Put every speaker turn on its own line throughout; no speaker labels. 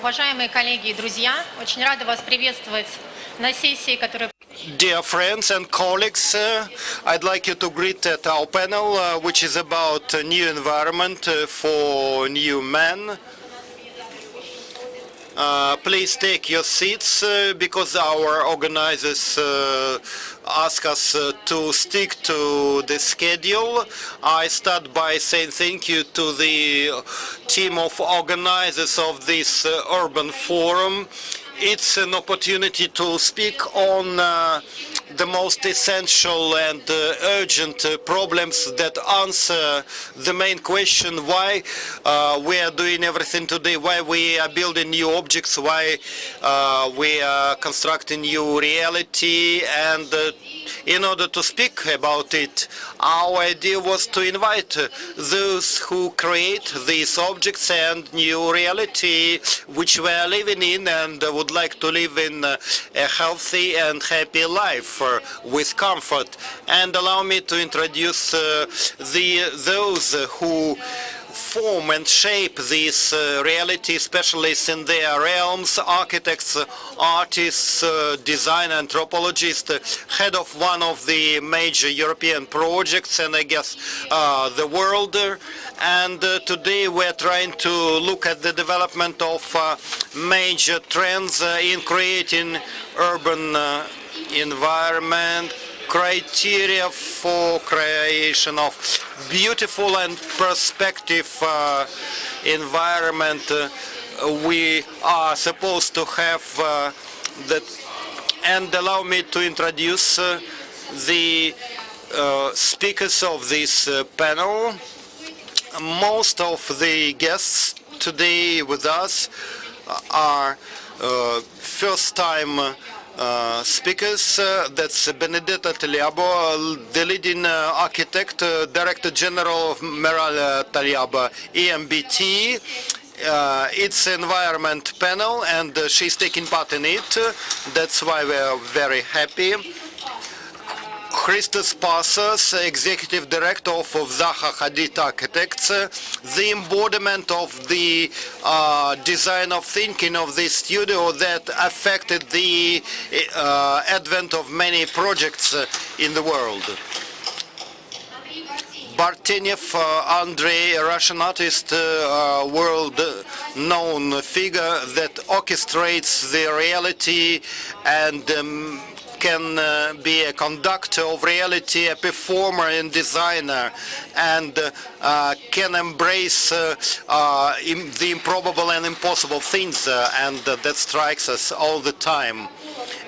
Уважаемые коллеги и друзья, очень рада вас приветствовать на сессии, которая...
Dear friends and colleagues, I'd like you to greet at our panel, which is about a new environment for new men. Please take your seats because our organizers ask us to stick to the schedule. I start by saying thank you to the team of organizers of this urban forum. It's an opportunity to speak on the most essential and urgent problems that answer the main question why we are doing everything today, why we are building new objects, why we are constructing new reality. And in order to speak about it, our idea was to invite those who create these objects and new reality which we are living in and would like to live in a healthy and happy life with comfort. And allow me to introduce those who form and shape this reality, specialists in their realms, architects, artists, design anthropologists, head of one of the major European projects and I guess the world. And today we're trying to look at the development of major trends in creating urban environment, criteria for creation of beautiful and perspective environment. We are supposed to have that. And allow me to introduce the speakers of this panel. Most of the guests today with us are first-time speakers. That's Benedetta Tagliabo, the leading architect, Director General of Meral Tagliabo, EMBT. It's an environment panel and she's taking part in it. That's why we're very happy. Christos Passas, Executive Director of Zaha Hadid Architects, the embodiment of the design of thinking of this studio that affected the advent of many projects in the world. Bartenev Andrei, a Russian artist, world-known figure that orchestrates the reality and can be a conductor of reality, a performer and designer, and can embrace the improbable and impossible things, and that strikes us all the time.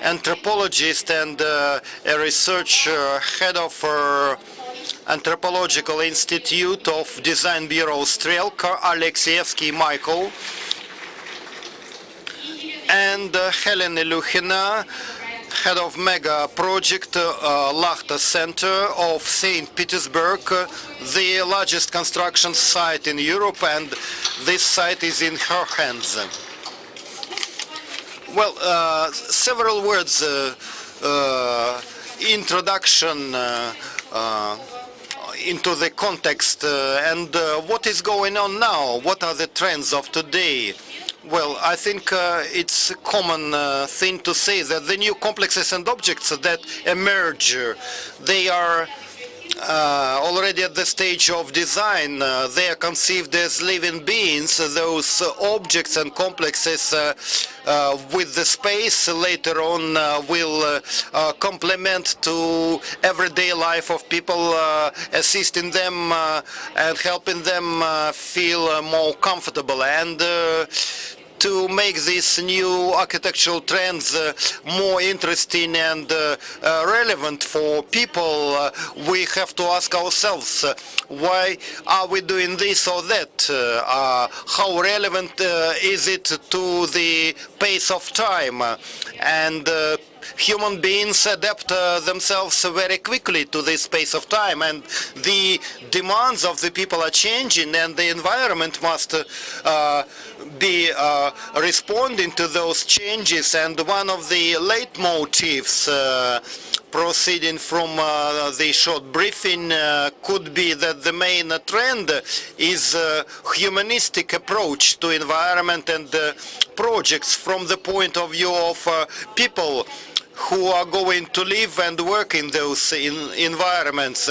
Anthropologist and a researcher, head of Anthropological Institute of Design Bureau Strelka, Alexievsky Michael, and Helen Ilyukhina, head of mega project Lahta Center of St. Petersburg, the largest construction site in Europe, and this site is in her hands. Well, several words, introduction into the context and what is going on now, what are the trends of today. Well, I think it's a common thing to say that the new complexes and objects that emerge, they are already at the stage of design. They are conceived as living beings. Those objects and complexes with the space later on will complement to everyday life of people, assisting them and helping them feel more comfortable. And to make these new architectural trends more interesting and relevant for people, we have to ask ourselves, why are we doing this or that? How relevant is it to the pace of time? And human beings adapt themselves very quickly to this space of time, and the demands of the people are changing, and the environment must be responding to those changes. And one of the leitmotifs proceeding from the short briefing, could be that the main trend is a humanistic approach to environment and projects from the point of view of people who are going to live and work in those environments,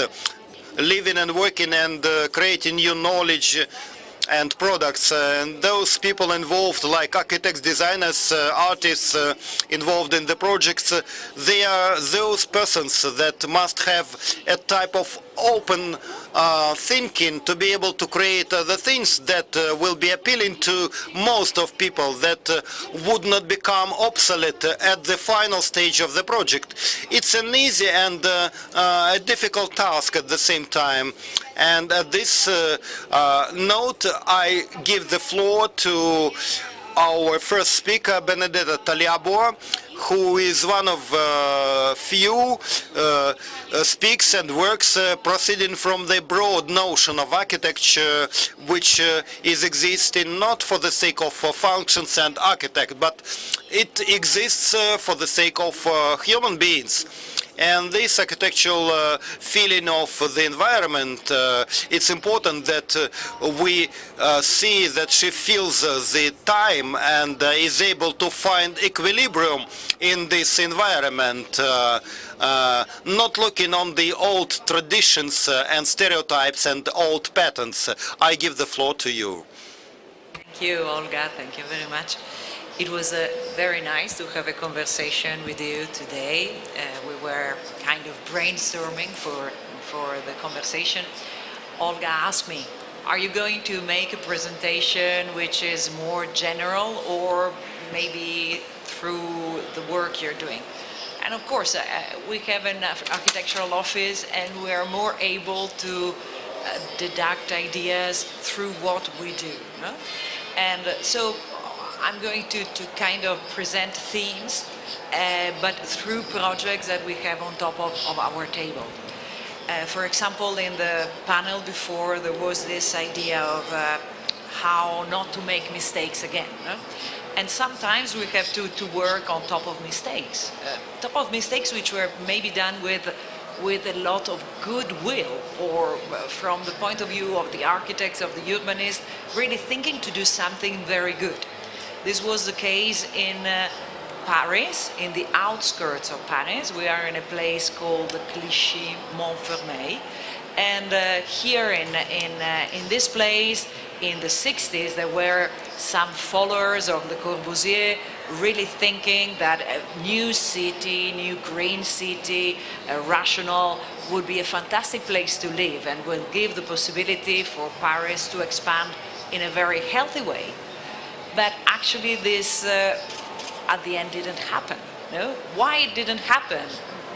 living and working and creating new knowledge and products, and those people involved, like architects, designers, artists involved in the projects, they are those persons that must have a type of open thinking to be able to create the things that will be appealing to most of people, that would not become obsolete at the final stage of the project. It's an easy and a difficult task at the same time. And at this note, I give the floor to our first speaker, Benedetta Tagliabue, who is one of few speaks and works proceeding from the broad notion of architecture, which is existing not for the sake of functions and architect, but it exists for the sake of human beings. And this architectural feeling of the environment, it's important that we see that she feels the time and is able to find equilibrium in this environment, not looking on the old traditions and stereotypes and old patterns. I give the floor to you.
Thank you, Olga. Thank you very much. It was very nice to have a conversation with you today. We were kind of brainstorming for the conversation. Olga asked me, are you going to make a presentation which is more general or maybe through the work you're doing? And of course, we have an architectural office and we are more able to deduct ideas through what we do. No? And so I'm going to kind of present themes, but through projects that we have on top of our table. For example, in the panel before, there was this idea of how not to make mistakes again. No? And sometimes we have to work on top of mistakes. Which were maybe done with a lot of goodwill, or from the point of view of the architects, of the urbanists, really thinking to do something very good. This was the case in Paris, in the outskirts of Paris. We are in a place called Clichy Montfermeil. And here in this place, in the 60s, there were some followers of Le Corbusier really thinking that a new city, new green city, rational, would be a fantastic place to live and will give the possibility for Paris to expand in a very healthy way. But actually this, at the end, didn't happen. No? Why it didn't happen?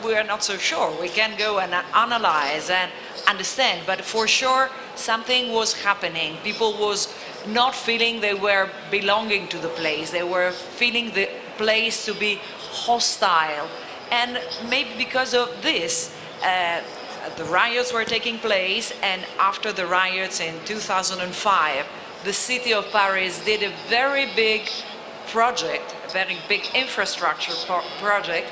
We are not so sure. We can go and analyze and understand, but for sure something was happening. People was not feeling they were belonging to the place. They were feeling the place to be hostile. And maybe because of this, the riots were taking place, and after the riots in 2005, the city of Paris did a very big project, a very big infrastructure project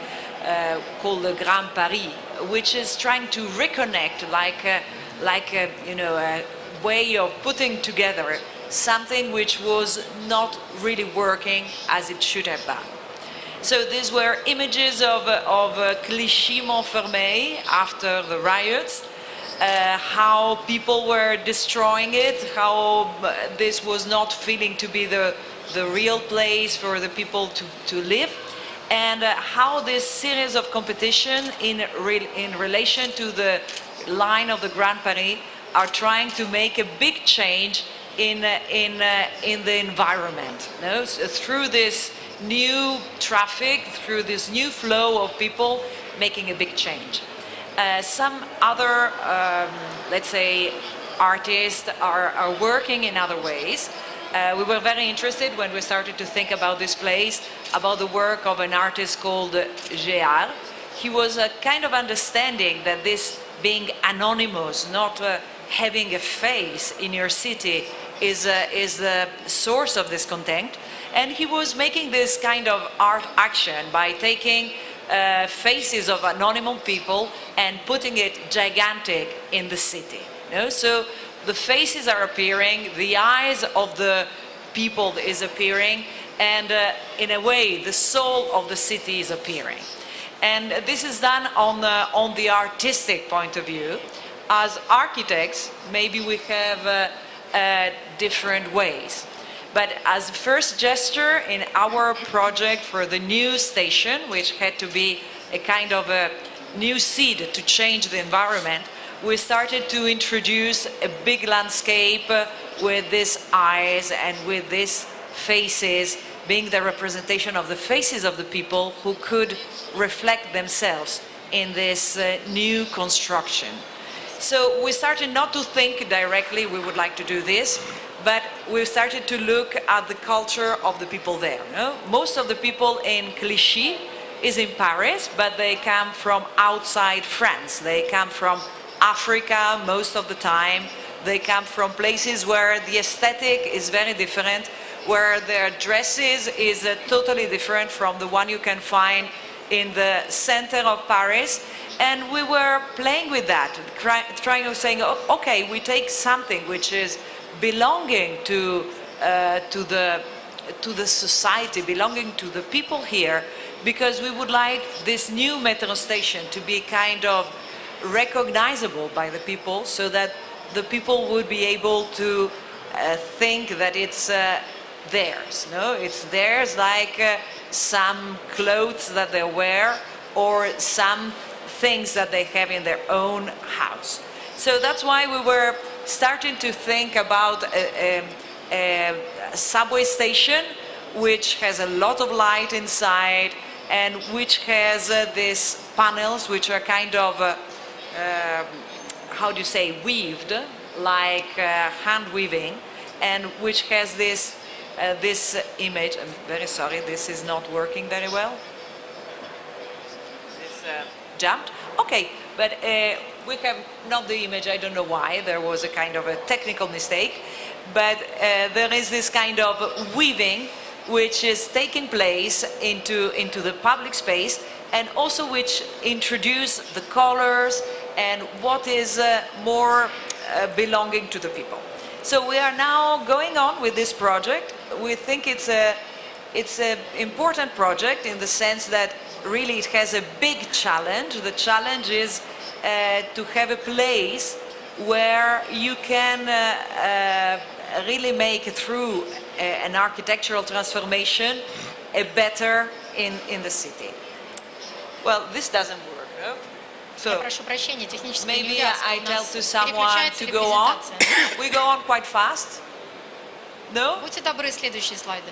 called the Grand Paris, which is trying to reconnect, like a way of putting together something which was not really working as it should have done. So these were images of Clichy Montfermeil after the riots. How people were destroying it, how this was not feeling to be the real place for the people to live, and how this series of competition in relation to the line of the Grand Paris are trying to make a big change in the environment. No? So through this new traffic, through this new flow of people, making a big change. Some other, let's say, artists are working in other ways. We were very interested when we started to think about this place, about the work of an artist called Géard. He was kind of understanding that this being anonymous, not having a face in your city, is the source of discontent. And he was making this kind of art action by taking faces of anonymous people and putting it gigantic in the city. So the faces are appearing, the eyes of the people is appearing, and in a way the soul of the city is appearing. And this is done on the artistic point of view. As architects, maybe we have different ways. But as first gesture in our project for the new station, which had to be a kind of a new seed to change the environment, we started to introduce a big landscape with these eyes and with these faces being the representation of the faces of the people who could reflect themselves in this new construction. So we started not to think directly we would like to do this, but we started to look at the culture of the people there. Most of the people in Clichy is in Paris, but they come from outside France. They come from Africa most of the time. They come from places where the aesthetic is very different, where their dresses is totally different from the one you can find in the center of Paris. And we were playing with that, trying to say, okay, we take something which is belonging to the society, belonging to the people here, because we would like this new metro station to be kind of recognizable by the people, so that the people would be able to think that it's theirs. It's theirs, like some clothes that they wear or some things that they have in their own house. So that's why we were starting to think about a subway station which has a lot of light inside and which has these panels which are kind of, how do you say, weaved, like hand weaving, and which has this image. I'm very sorry, this is not working very well. This jumped. Okay, but we have not the image, I don't know why, there was a kind of a technical mistake, but there is this kind of weaving which is taking place into the public space, and also which introduce the colors and what is more belonging to the people. So we are now going on with this project. We think it's an important project in the sense that really it has a big challenge. The challenge is to have a place where you can really make through an architectural transformation a better in the city. Well, this doesn't work, no?
Я
So
прошу прощения, техническая
maybe
неувязка.
I
У
tell
нас
to someone
переключается
to
ли
go on.
презентация?
We go on quite fast. No?
Будьте добры, следующие слайды.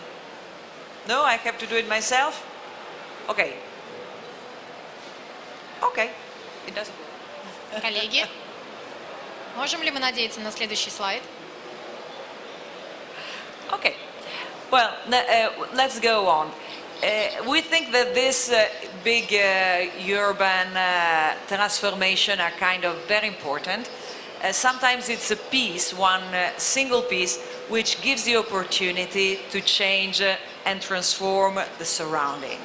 No, I have to do it myself? Okay. Okay. It doesn't work.
Коллеги, можем ли мы надеяться на следующий слайд?
Okay. Well, let's go on. We think that this big urban transformation are kind of very important. Sometimes it's a piece, one single piece, which gives the opportunity to change and transform the surrounding.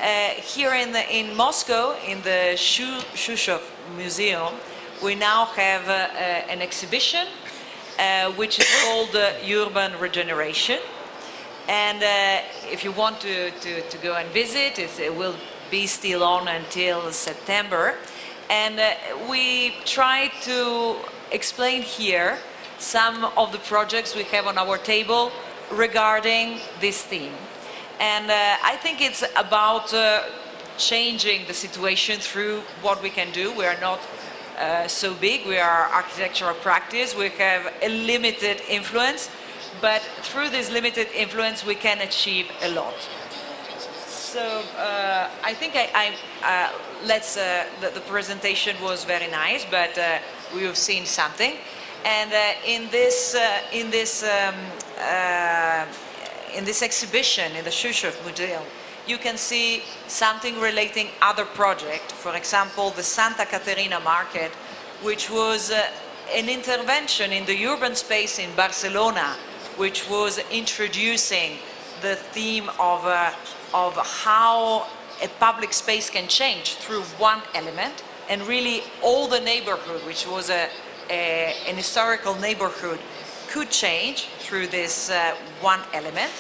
Here in Moscow, in the Shushev Museum, we now have an exhibition which is called Urban Regeneration. And if you want to go and visit, it will be still on until September. And we try to explain here some of the projects we have on our table regarding this theme. And I think it's about changing the situation through what we can do. We are not so big. We are architectural practice. We have a limited influence. But through this limited influence, we can achieve a lot. So I think the presentation was very nice, but we have seen something. And in this exhibition in the Shushev Museum, you can see something relating other projects. For example, the Santa Caterina Market, which was an intervention in the urban space in Barcelona, which was introducing the theme of how a public space can change through one element, and really all the neighborhood, which was an historical neighborhood, could change through this one element.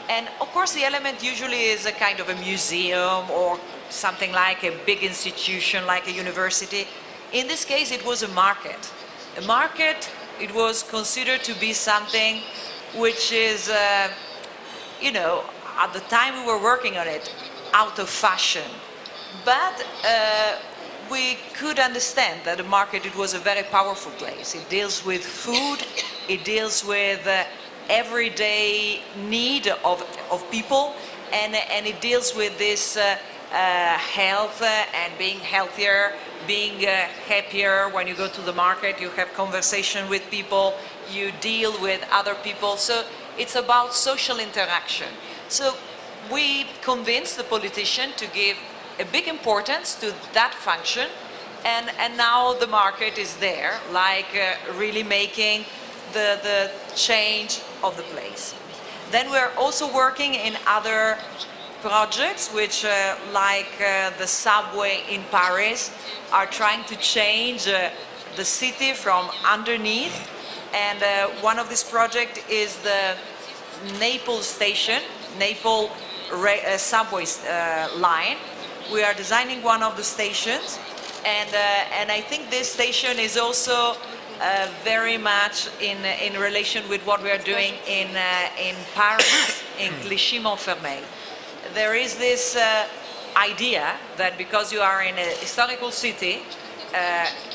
And of course the element usually is a kind of a museum or something like a big institution like a university. In this case it was a market. A market, it was considered to be something which is, you know, at the time we were working on it, out of fashion. But we could understand that the market, it was a very powerful place. It deals with food, it deals with everyday need of people, and it deals with this health and being healthier, being happier. When you go to the market, you have conversation with people, you deal with other people. So it's about social interaction. So we convinced the politician to give a big importance to that function, and now the market is there, like really making the change of the place. Then we're also working in other projects which, like the subway in Paris, are trying to change the city from underneath. And one of these projects is the Naples station, Naples subway line. We are designing one of the stations, and I think this station is also very much in relation with what we are doing in Paris, in Clichy-Montfermeil. There is this idea that because you are in a historical city,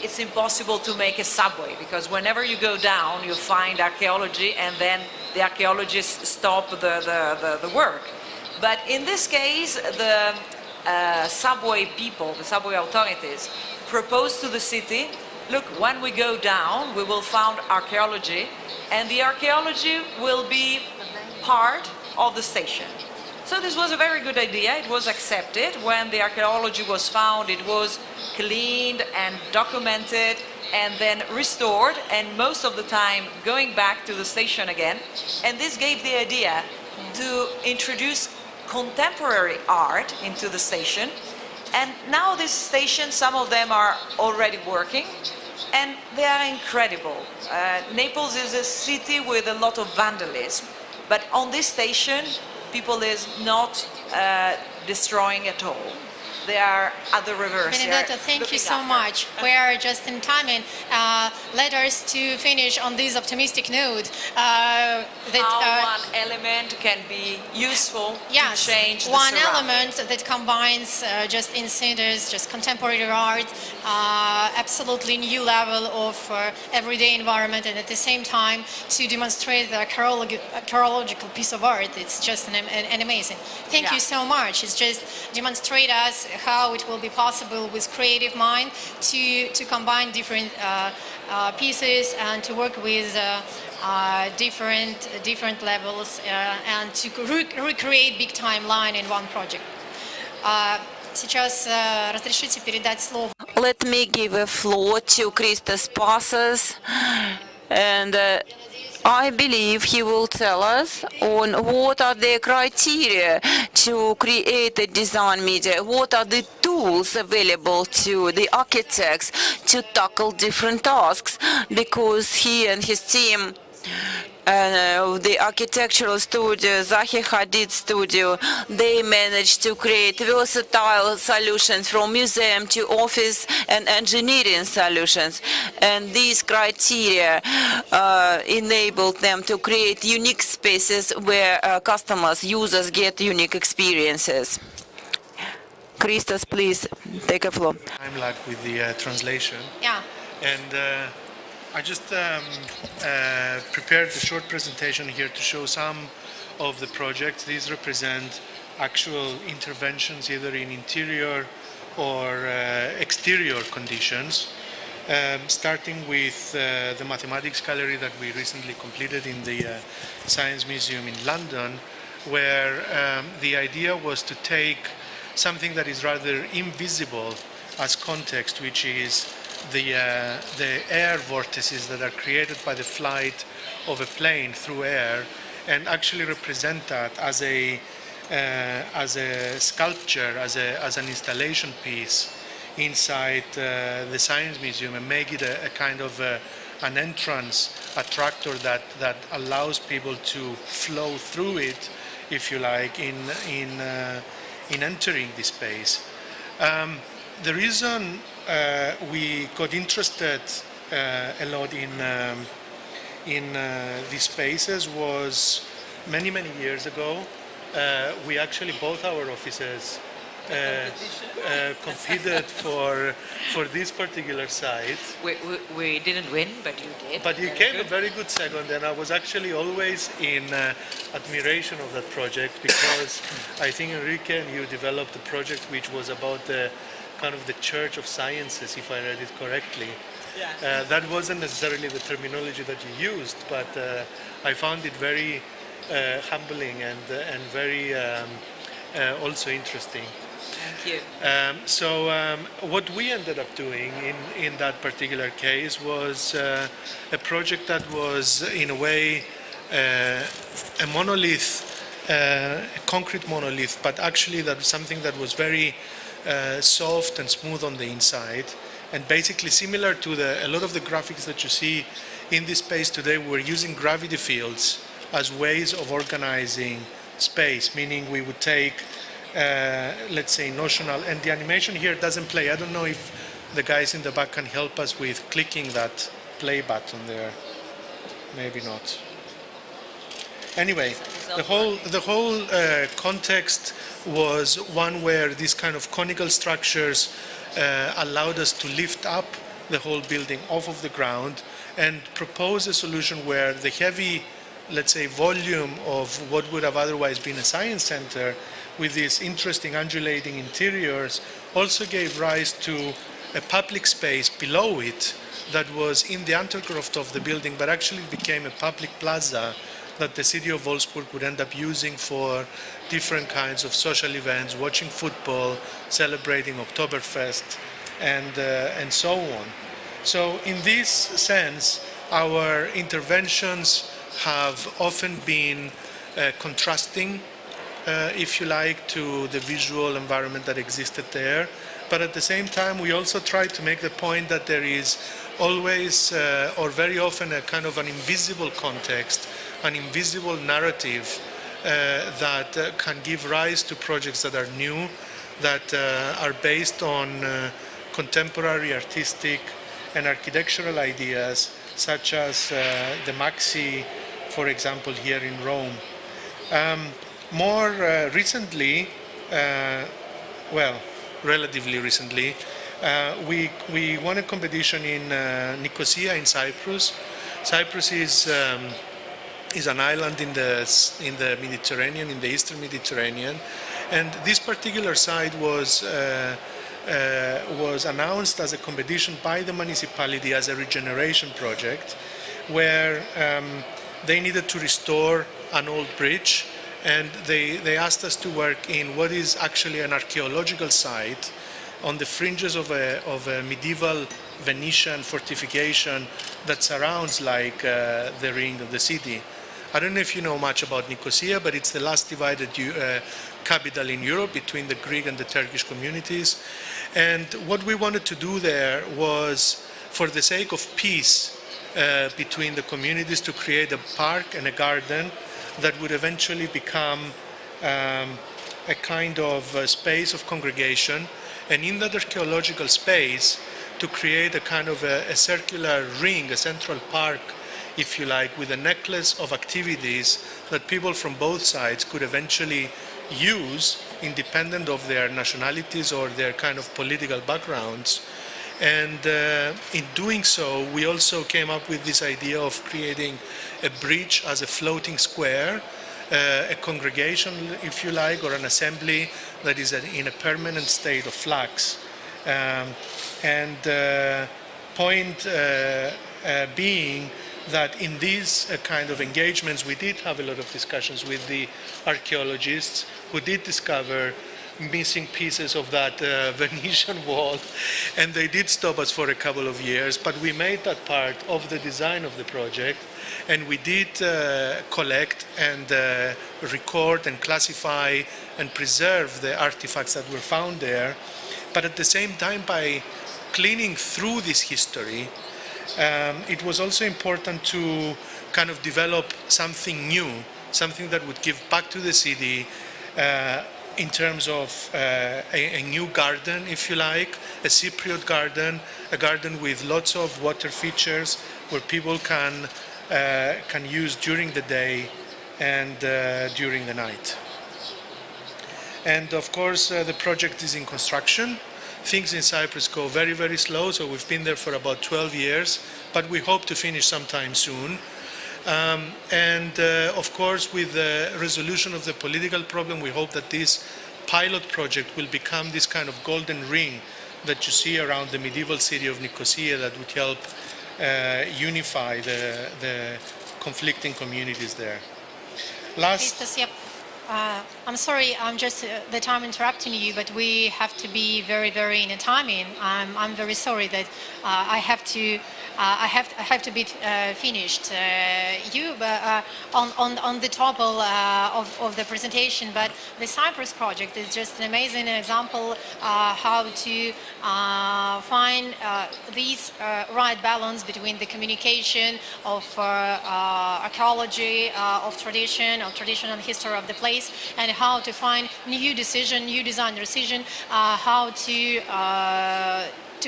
it's impossible to make a subway, because whenever you go down, you find archaeology, and then the archaeologists stop the work. But in this case, the subway people, the subway authorities, propose to the city, look, when we go down, we will find archaeology, and the archaeology will be part of the station. So this was a very good idea. It was accepted. When the archaeology was found, it was cleaned and documented and then restored, and most of the time going back to the station again. And this gave the idea to introduce contemporary art into the station. And now this station, some of them are already working, and they are incredible. Naples is a city with a lot of vandalism, but on this station, people is not destroying at all. They are at the reverse.
Benedetto, thank you so much. We are just in timing. Let us to finish on this optimistic note.
How one element can be useful to change the
one
surroundings.
element that combines just in centers, just contemporary art, absolutely new level of everyday environment, and at the same time to demonstrate the archaeological piece of art. It's just an amazing. Thank you so much. It's just demonstrate us how it will be possible with creative mind to combine different pieces and to work with different levels and to recreate big timeline in one project. Сейчас разрешите передать слово.
Let me give a floor to Christos Pasas, and I believe he will tell us on what are the criteria to create a design media, what are the tools available to the architects to tackle different tasks, because he and his team, the architectural studio, Zahi Hadid studio, they managed to create versatile solutions from museum to office and engineering solutions. And these criteria enabled them to create unique spaces where customers, users get unique experiences. Christos, please take a floor.
I'm lag with the translation.
Yeah.
And I just prepared a short presentation here to show some of the projects. These represent actual interventions either in interior or exterior conditions, starting with the mathematics gallery that we recently completed in the Science Museum in London, where the idea was to take something that is rather invisible as context, which is the air vortices that are created by the flight of a plane through air, and actually represent that as a as a sculpture, as an installation piece inside the Science Museum and make it a kind of an entrance attractor that allows people to flow through it, if you like, in entering this space. The reason we got interested a lot in these spaces was many years ago. We actually, both our offices competed for this particular site.
We didn't win, but you did.
But you
Very
came a
good.
very good second, and I was actually always in admiration of that project, because I think, Enrique, and you developed a project which was about the kind of the Church of Sciences, if I read it correctly.
Yeah.
That wasn't necessarily the terminology that you used, but I found it very humbling and very also interesting.
Thank you.
So what we ended up doing in that particular case was a project that was, in a way, a monolith, a concrete monolith, but actually that was something that was very soft and smooth on the inside, and basically similar to a lot of the graphics that you see in this space today. We're using gravity fields as ways of organizing space, meaning we would take, let's say, notional, and the animation here doesn't play. I don't know if the guys in the back can help us with clicking that play button there. Maybe not. Anyway, the whole context was one where these kind of conical structures allowed us to lift up the whole building off of the ground and propose a solution where the heavy, let's say, volume of what would have otherwise been a science center with these interesting undulating interiors also gave rise to a public space below it that was in the undergrowth of the building, but actually became a public plaza that the city of Wolfsburg would end up using for different kinds of social events, watching football, celebrating Oktoberfest, and so on. So in this sense, our interventions have often been contrasting, if you like, to the visual environment that existed there. But at the same time, we also try to make the point that there is always, or very often, a kind of an invisible context, an invisible narrative that can give rise to projects that are new, that are based on contemporary artistic and architectural ideas, such as the Maxi, for example, here in Rome. More recently, well, relatively recently, we won a competition in Nicosia in Cyprus. Cyprus is an island in the Mediterranean, in the Eastern Mediterranean, and this particular site was announced as a competition by the municipality as a regeneration project, where they needed to restore an old bridge, and they asked us to work in what is actually an archaeological site on the fringes of a medieval Venetian fortification that surrounds like the ring of the city. I don't know if you know much about Nicosia, but it's the last divided capital in Europe between the Greek and the Turkish communities. And what we wanted to do there was, for the sake of peace between the communities, to create a park and a garden that would eventually become a kind of space of congregation, and in that archaeological space to create a kind of a circular ring, a central park, if you like, with a necklace of activities that people from both sides could eventually use, independent of their nationalities or their kind of political backgrounds. And in doing so, we also came up with this idea of creating a bridge as a floating square, a congregation, if you like, or an assembly that is in a permanent state of flux. Point being that in these kind of engagements, we did have a lot of discussions with the archaeologists who did discover missing pieces of that Venetian wall, and they did stop us for a couple of years, but we made that part of the design of the project, and we did collect and record and classify and preserve the artifacts that were found there. But at the same time, by cleaning through this history, it was also important to kind of develop something new, something that would give back to the city in terms of a new garden, if you like, a Cypriot garden, a garden with lots of water features where people can use during the day and during the night. And of course, the project is in construction. Things in Cyprus go very, very slow, so we've been there for about 12 years, but we hope to finish sometime soon. Of course, with the resolution of the political problem, we hope that this pilot project will become this kind of golden ring that you see around the medieval city of Nicosia that would help unify the conflicting communities there.
Christos, yep. I'm sorry, I'm just that I'm interrupting you, but we have to be very, very in a timing. I'm very sorry that I have to be finished. On the top of the presentation, but the Cyprus project is just an amazing example how to find these right balance between the communication of archaeology, of traditional history of the place, and how to find new design decision, how to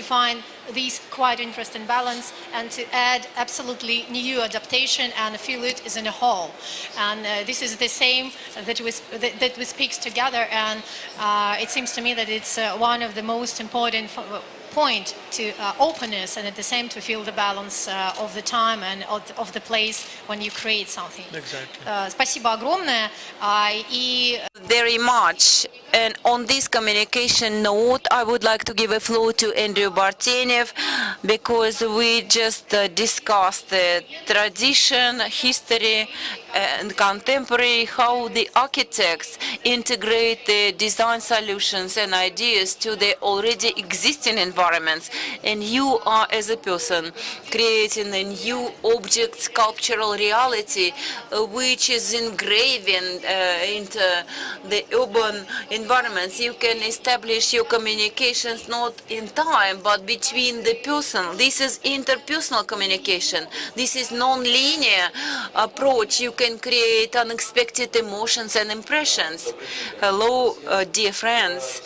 find these quite interesting balance and to add absolutely new adaptation and feel it as in a whole. And this is the same that we speak together, and it seems to me that it's one of the most important point to openness, and at the same to feel the balance of the time and of the place when you create something.
Exactly.
Спасибо огромное.
Very much. And on this communication note, I would like to give a floor to Andrew Bartenev, because we just discussed the tradition, history, and contemporary, how the architects integrate the design solutions and ideas to the already existing environments. And you are, as a person, creating a new object sculptural reality, which is engraving into the urban environments. You can establish your communications not in time, but between the person. This is interpersonal communication. This is non-linear approach. You can create unexpected emotions and impressions. Hello, dear friends.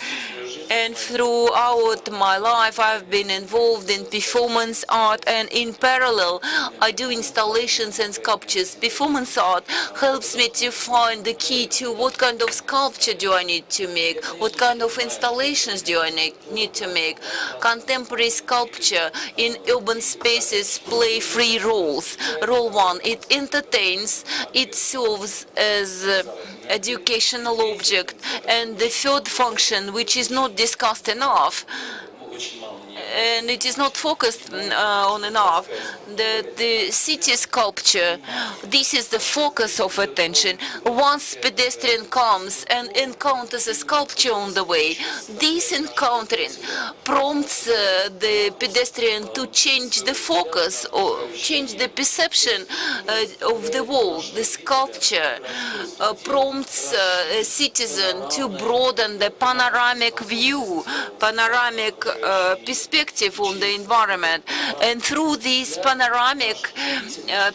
And throughout my life, I've been involved in performance art, and in parallel, I do installations and sculptures. Performance art helps me to find the key to what kind of sculpture do I need to make, what kind of installations do I need to make. Contemporary sculpture in urban spaces play three roles. Role one, it entertains, it serves as educational object, and the third function, which is not discussed enough, and it is not focused on enough, the city sculpture, this is the focus of attention. Once pedestrian comes and encounters a sculpture on the way, this encountering prompts the pedestrian to change the focus or change the perception of the wall. The sculpture prompts a citizen to broaden the panoramic view, panoramic perspective on the environment, and through this panoramic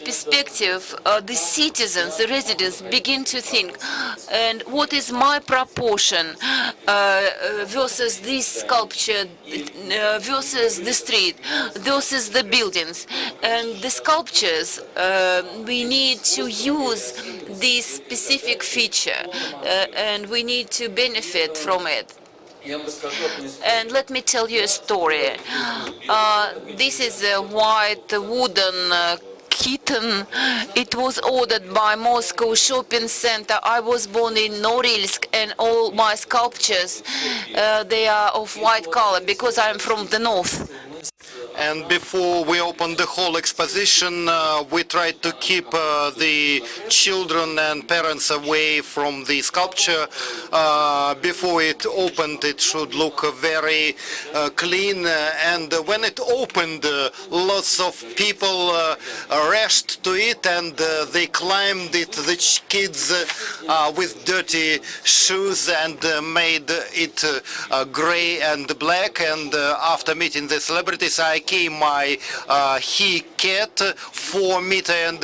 perspective, the citizens, the residents begin to think, and what is my proportion versus this sculpture, versus the street, versus the buildings. And the sculptures, we need to use this specific feature, and we need to benefit from it. And let me tell you a story. This is a white wooden Kitten. It was ordered by Moscow shopping center. I was born in Norilsk, and all my sculptures, they are of white color because I'm from the north.
And before we opened the whole exposition, we tried to keep the children and parents away from the sculpture. Before it opened, it should look very clean. And when it opened, lots of people rushed to it, and they climbed it, the kids with dirty shoes, and made it gray and black. And after meeting the celebrities, I came my cat 4.5 meters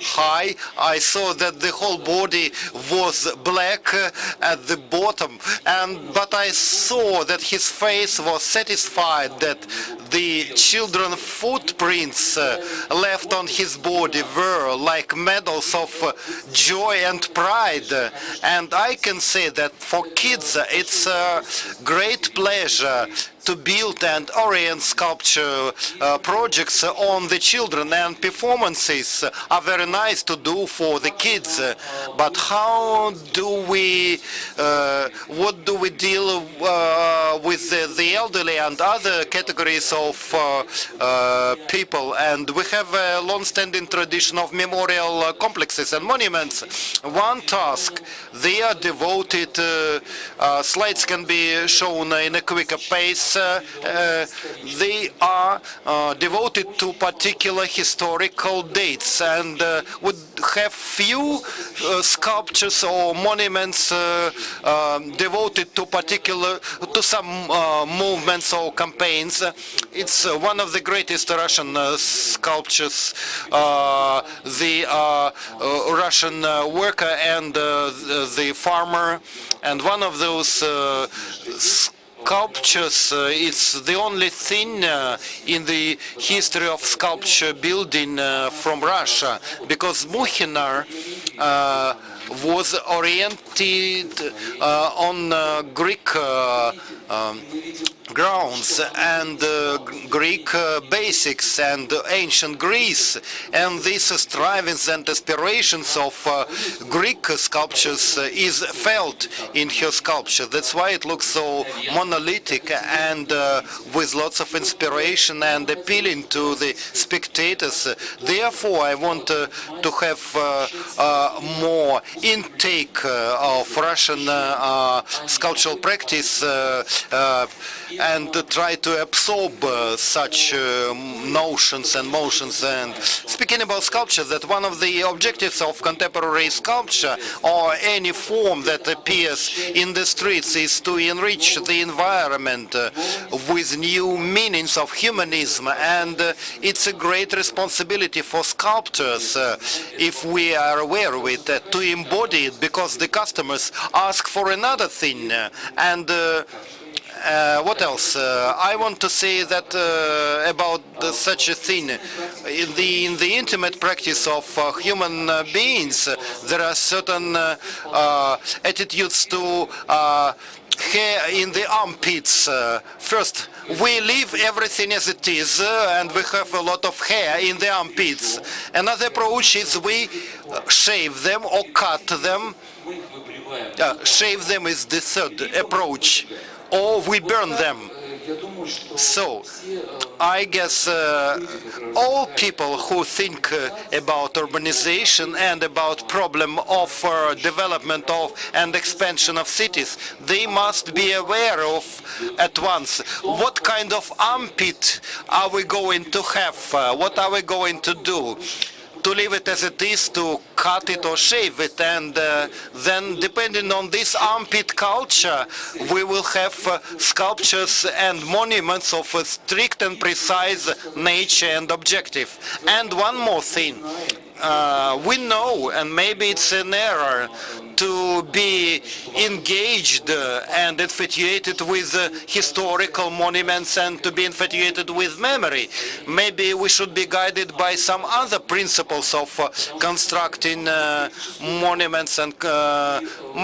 high. I saw that the whole body was black at the bottom, but I saw that his face was satisfied that the children footprints left on his body were like medals of joy and pride. And I can say that for kids it's a great pleasure to build and orient sculpture projects on the children, and performances are very nice to do for the kids. But how do we, what do we deal with the elderly and other categories of people? And we have a long-standing tradition of memorial complexes and monuments. One task, they are devoted, slides can be shown in a quicker pace. They are devoted to particular historical dates, and would have few sculptures or monuments devoted to some movements or campaigns. It's one of the greatest Russian sculptures, the Russian worker and the farmer, and one of those sculptures, it's the only thing in the history of sculpture building from Russia, because Muhinar was oriented on Greek grounds and Greek basics and ancient Greece, and these strivings and aspirations of Greek sculptures is felt in her sculpture. That's why it looks so monolithic and with lots of inspiration and appealing to the spectators. Therefore, I want to have more intake of Russian sculptural practice and to try to absorb such notions and motions. And speaking about sculpture, that one of the objectives of contemporary sculpture or any form that appears in the streets is to enrich the environment with new meanings of humanism. And it's a great responsibility for sculptors, if we are aware of it, to embody it, because the customers ask for another thing. And what else? I want to say that about such a thing. In the intimate practice of human beings, there are certain attitudes to hair in the armpits. First, we leave everything as it is, and we have a lot of hair in the armpits. Another approach is we shave them or cut them. Shave them is the third approach, or we burn them. So, I guess all people who think about urbanization and about problem of development of and expansion of cities, they must be aware of at once what kind of armpit are we going to have, what are we going to do. To leave it as it is, to cut it or shave it, and then depending on this armpit culture, we will have sculptures and monuments of a strict and precise nature and objective. And one more thing, we know, and maybe it's an error, to be engaged and infatuated with historical monuments and to be infatuated with memory. Maybe we should be guided by some other principles of constructing monuments, and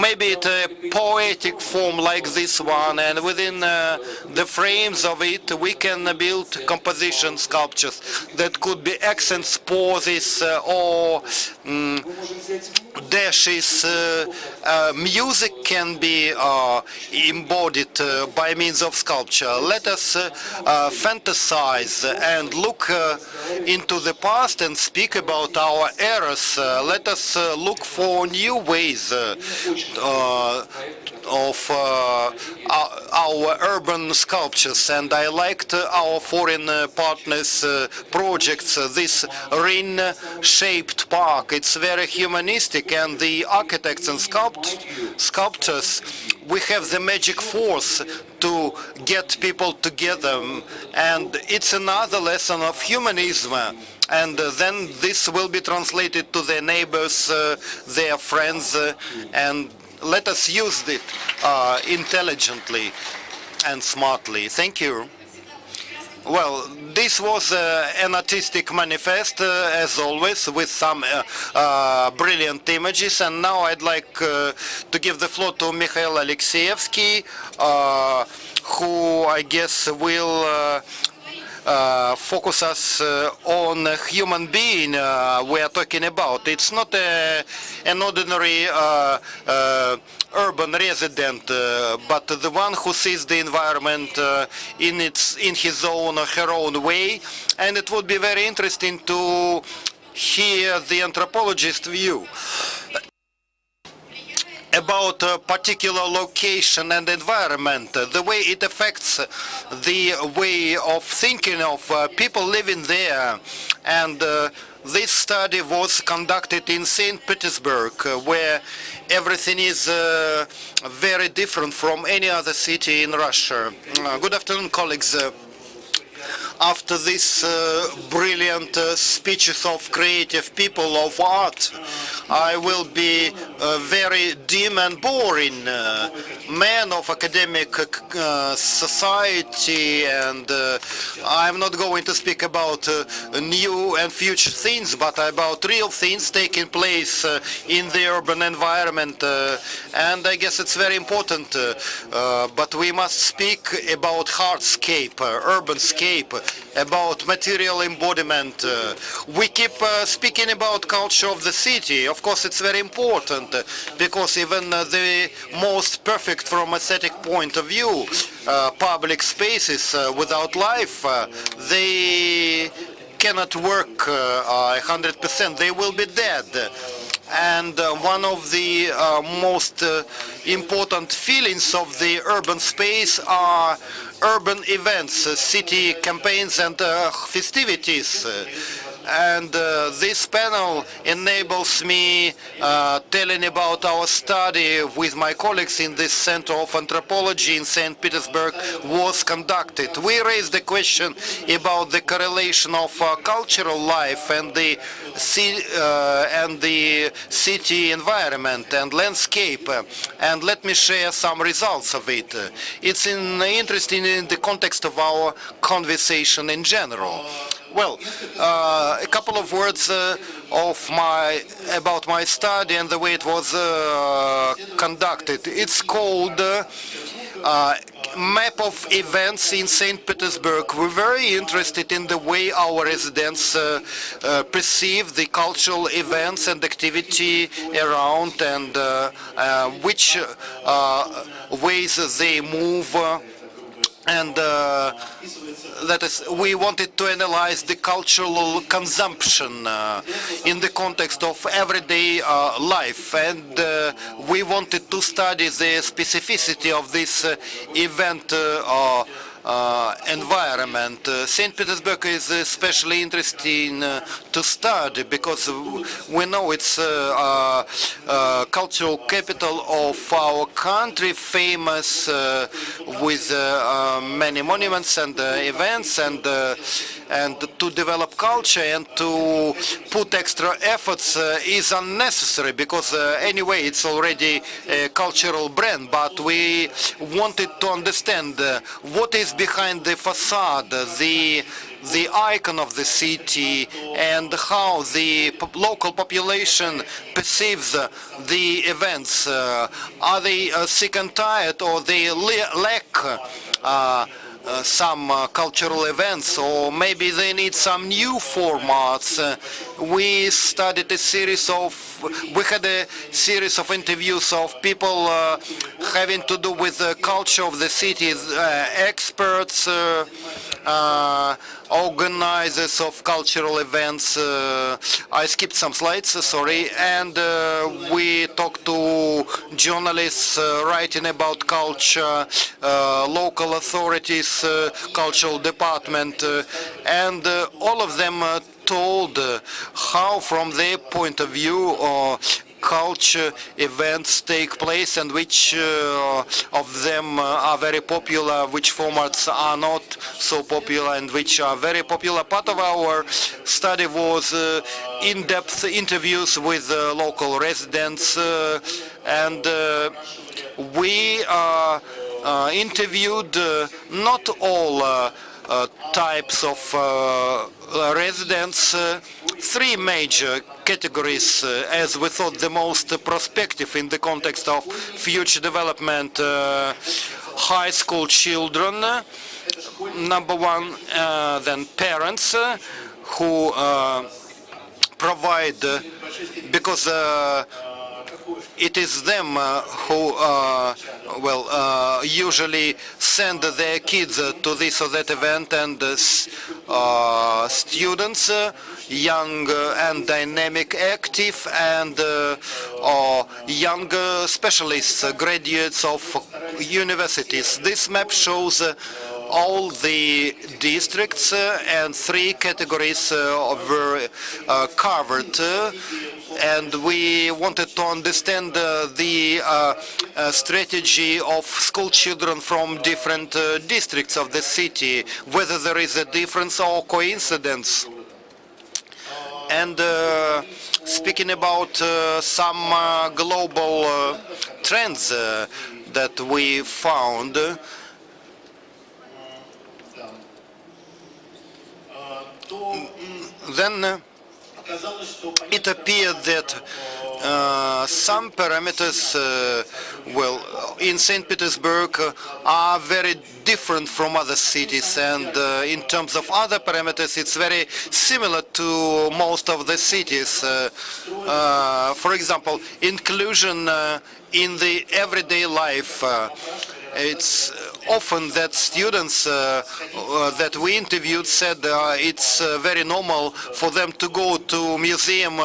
maybe it's a poetic form like this one, and within the frames of it we can build composition sculptures that could be accents, poses, or dashes, music can be embodied by means of sculpture. Let us fantasize and look into the past and speak about our eras. Let us look for new ways of our urban sculptures, and I liked our foreign partners' projects. This ring-shaped park, it's very humanistic, and the architects and sculptors, we have the magic force to get people together, and it's another lesson of humanism. And then this will be translated to their neighbors, their friends, and let us use it intelligently and smartly. Thank you. Well, this was an artistic manifest, as always, with some brilliant images. And now I'd like to give the floor to Mikhail Alexeyevsky, who I guess will focus us on a human being we are talking about. It's not an ordinary urban resident, but the one who sees the environment in his own or her own way. And it would be very interesting to hear the anthropologist's view about a particular location and environment, the way it affects the way of thinking of people living there. And this study was conducted in St. Petersburg, where everything is very different from any other city in Russia. Good afternoon, colleagues. After these brilliant speeches of creative people of art, I will be very dim and boring man of academic society, and I'm not going to speak about new and future things, but about real things taking place in the urban environment. And I guess it's very important, but we must speak about hardscape, urbanscape, about material embodiment. We keep speaking about culture of the city. Of course, it's very important, because even the most perfect from aesthetic point of view public spaces without life, they cannot work 100%. They will be dead. And one of the most important feelings of the urban space are urban events, city campaigns and festivities. And this panel enables me telling about our study with my colleagues in the Center of Anthropology in St. Petersburg was conducted. We raised the question about the correlation of cultural life and the city environment and landscape. And let me share some results of it. It's interesting in the context of our conversation in general. Well, a couple of words about my study and the way it was conducted. It's called Map of Events in St. Petersburg. We're very interested in the way our residents perceive the cultural events and activity around, and which ways they move. And that is, we wanted to analyze the cultural consumption in the context of everyday life, and we wanted to study the specificity of this event environment. St. Petersburg is especially interesting to study because we know it's cultural capital of our country, famous with many monuments and events, and to develop culture and to put extra efforts is unnecessary, because anyway it's already a cultural brand. But we wanted to understand what is behind the facade, the icon of the city, and how the local population perceives the events. Are they sick and tired, or they lack some cultural events, or maybe they need some new formats. We studied a series of, we had a series of interviews of people having to do with the culture of the city, experts, organizers of cultural events. I skipped some slides, sorry, and we talked to journalists writing about culture, local authorities, cultural department, and all of them told how from their point of view culture events take place and which of them are very popular, which formats are not so popular and which are very popular. Part of our study was in-depth interviews with local residents, and we interviewed not all types of residents, three major categories as we thought the most prospective in the context of future development. High school children, number one, then parents who provide, because it is them who usually send their kids to this or that event, and students, young and dynamic, active, and young specialists, graduates of universities. This map shows all the districts, and three categories were covered, and we wanted to understand the strategy of school children from different districts of the city, whether there is a difference or coincidence. And speaking about some global trends that we found, then it appeared that some parameters, in St. Petersburg are very different from other cities, and in terms of other parameters it's very similar to most of the cities. For example, inclusion in the everyday life. It's often that students that we interviewed said it's very normal for them to go to museum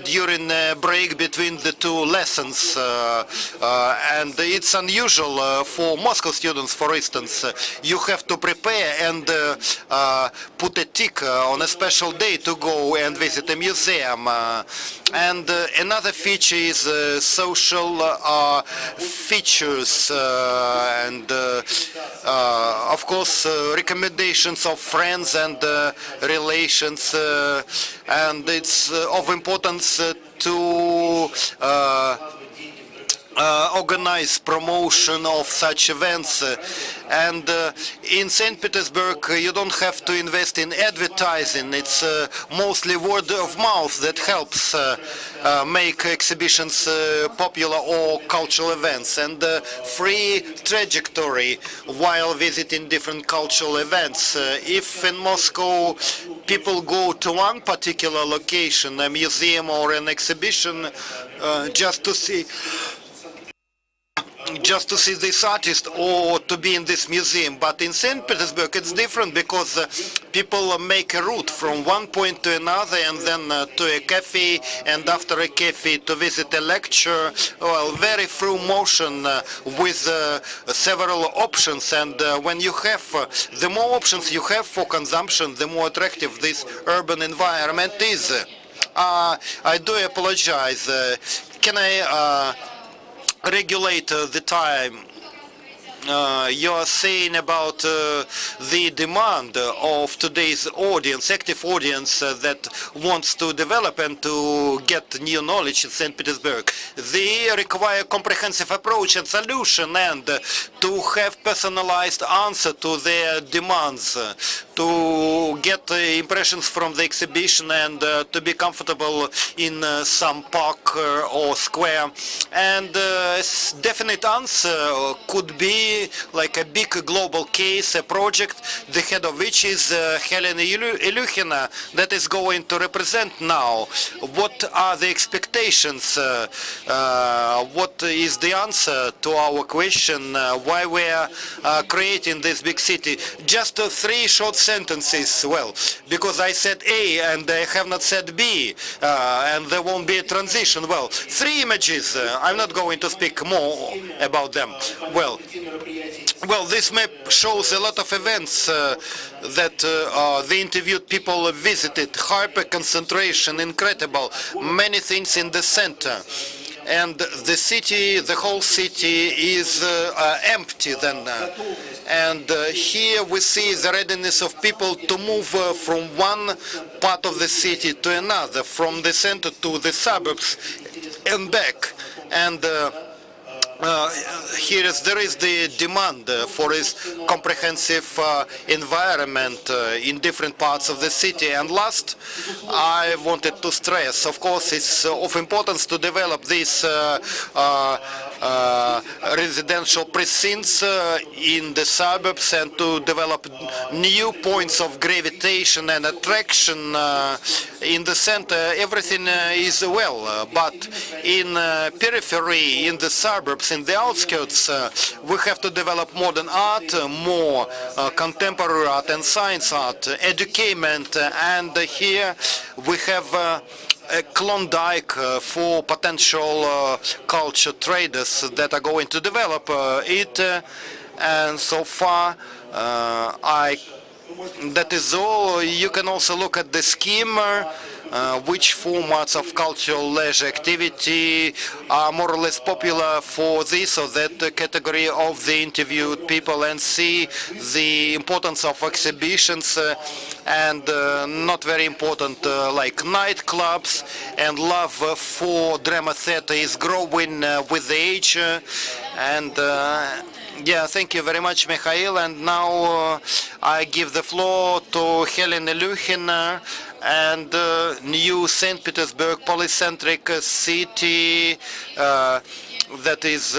during a break between the two lessons, and it's unusual for Moscow students, for instance. You have to prepare and put a tick on a special day to go and visit a museum. And another feature is social features, and of course recommendations of friends and relations, and it's of importance to organize promotion of such events. And in St. Petersburg you don't have to invest in advertising. It's mostly word of mouth that helps make exhibitions popular or cultural events, and free trajectory while visiting different cultural events. If in Moscow people go to one particular location, a museum or an exhibition, just to see this artist or to be in this museum. But in St. Petersburg it's different, because people make a route from one point to another, and then to a cafe, and after a cafe to visit a lecture. Well, very through motion with several options, and when you have the more options you have for consumption, the more attractive this urban environment is. I do apologize. Can I regulate the time? You are saying about the demand of today's audience, active audience that wants to develop and to get new knowledge in St. Petersburg. They require comprehensive approach and solution, and to have personalized answer to their demands, to get impressions from the exhibition, and to be comfortable in some park or square. And a definite answer could be city, like a big global case, a project, the head of which is Helena Ilyukhina, that is going to represent now. What are the expectations? What is the answer to our question why we are creating this big city? Just 3 short sentences. Well, because I said A and I have not said B, and there won't be a transition. Well, 3 images. I'm not going to speak more about them. Well, this map shows a lot of events that the interviewed people visited. Hyper concentration, incredible. Many things in the center. And the city, the whole city is empty then. And here we see the readiness of people to move from one part of the city to another, from the center to the suburbs and back. And there is the demand for this comprehensive environment in different parts of the city. And last, I wanted to stress, of course, it's of importance to develop these residential precincts in the suburbs and to develop new points of gravitation and attraction in the center. Everything is well, but in periphery, in the suburbs, in the outskirts, we have to develop modern art, more contemporary art and science art, education, and here we have a Klondike for potential culture traders that are going to develop it, and so far that is all. You can also look at the scheme, which formats of cultural leisure activity are more or less popular for this or that category of the interviewed people, and see the importance of exhibitions and not very important like nightclubs, and love for drama theater is growing with the age. And yeah, thank you very much, Mikhail. And now I give the floor to Helena Ilyukhina, and new St. Petersburg polycentric city that is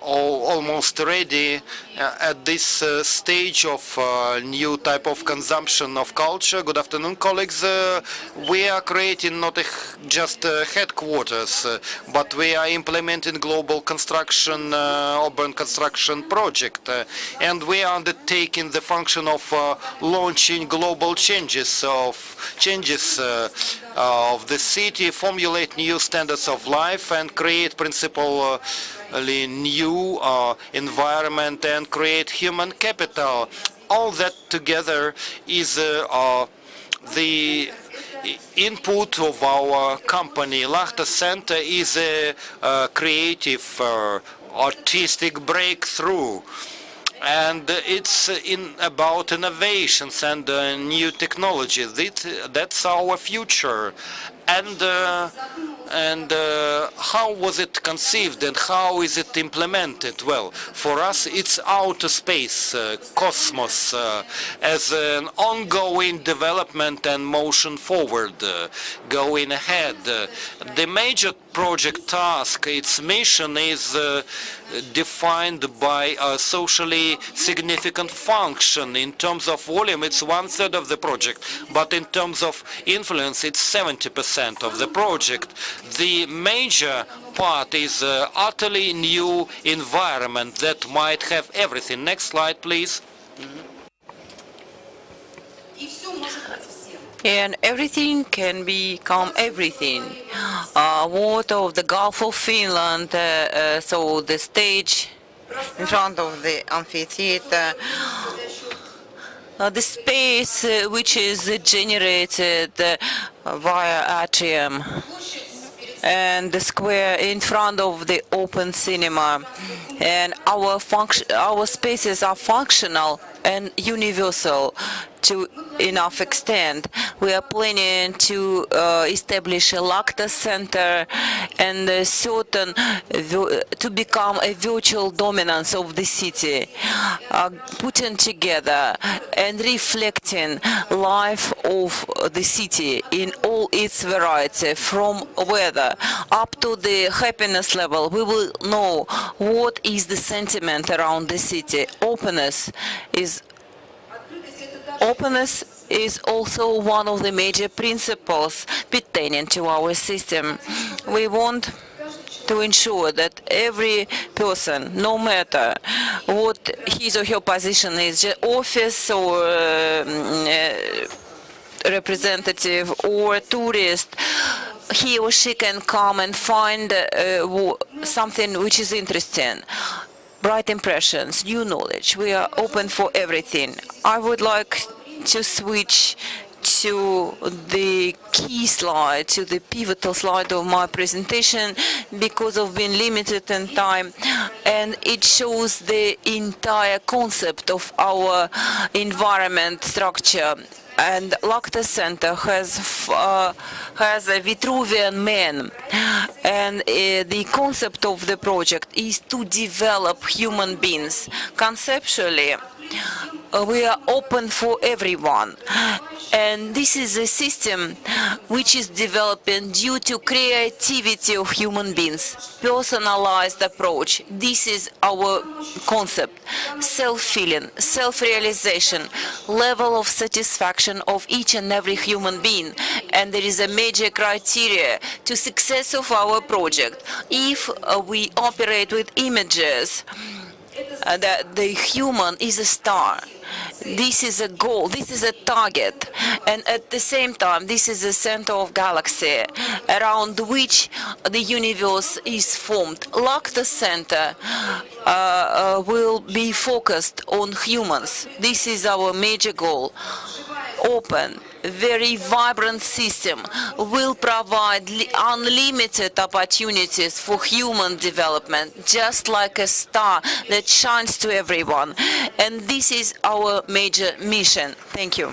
almost ready at this stage of new type of consumption of culture. Good afternoon, colleagues. We are creating not just headquarters, but we are implementing global construction, urban construction project, and we are undertaking the function of launching global changes of the city, formulate new standards of life, and create principally new environment and create human capital. All that together is the input of our company. Lahta Center is a creative, artistic breakthrough. And it's about innovations and new technology. That's our future. And how was it conceived and how is it implemented? Well, for us it's outer space, cosmos, as an ongoing development and motion forward, going ahead. The major project task, its mission is defined by a socially significant function. In terms of volume, it's 1/3 of the project, but in terms of influence, it's 70% of the project. The major part is utterly new environment that might have everything. Next slide, please.
And everything can become everything. Water of the Gulf of Finland, so the stage in front of the amphitheater, the space which is generated via atrium, and the square in front of the open cinema. And our spaces are functional and universal to enough extent. We are planning to establish a Lacta center and to become a virtual dominance of the city, putting together and reflecting life of the city in all its variety, from weather up to the happiness level. We will know what is the sentiment around the city. Openness is also one of the major principles pertaining to our system. We want to ensure that every person, no matter what his or her position is, office or representative or tourist, he or she can come and find something which is interesting. Bright impressions, new knowledge. We are open for everything. I would like to switch to the key slide, to the pivotal slide of my presentation, because of being limited in time, and it shows the entire concept of our environment structure. And Lacta Center has a Vitruvian man, and the concept of the project is to develop human beings. Conceptually, we are open for everyone, and this is a system which is developing due to creativity of human beings, personalized approach. This is our concept: self-feeling, self-realization, level of satisfaction of each and every human being. And there is a major criteria to success of our project. If we operate with images, that the human is a star. This is a goal, this is a target, and at the same time this is the center of galaxy around which the universe is formed. Lacta Center will be focused on humans. This is our major goal. Open, very vibrant system will provide unlimited opportunities for human development, just like a star that shines to everyone. And this is our major mission. Thank you.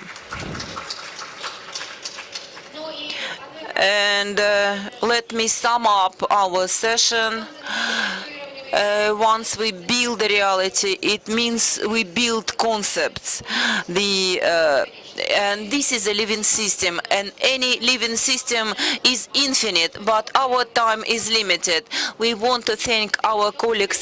And let me sum up our session. Once we build the reality, it means we build concepts. And this is a living system, and any living system is infinite, but our time is limited. We want to thank our colleagues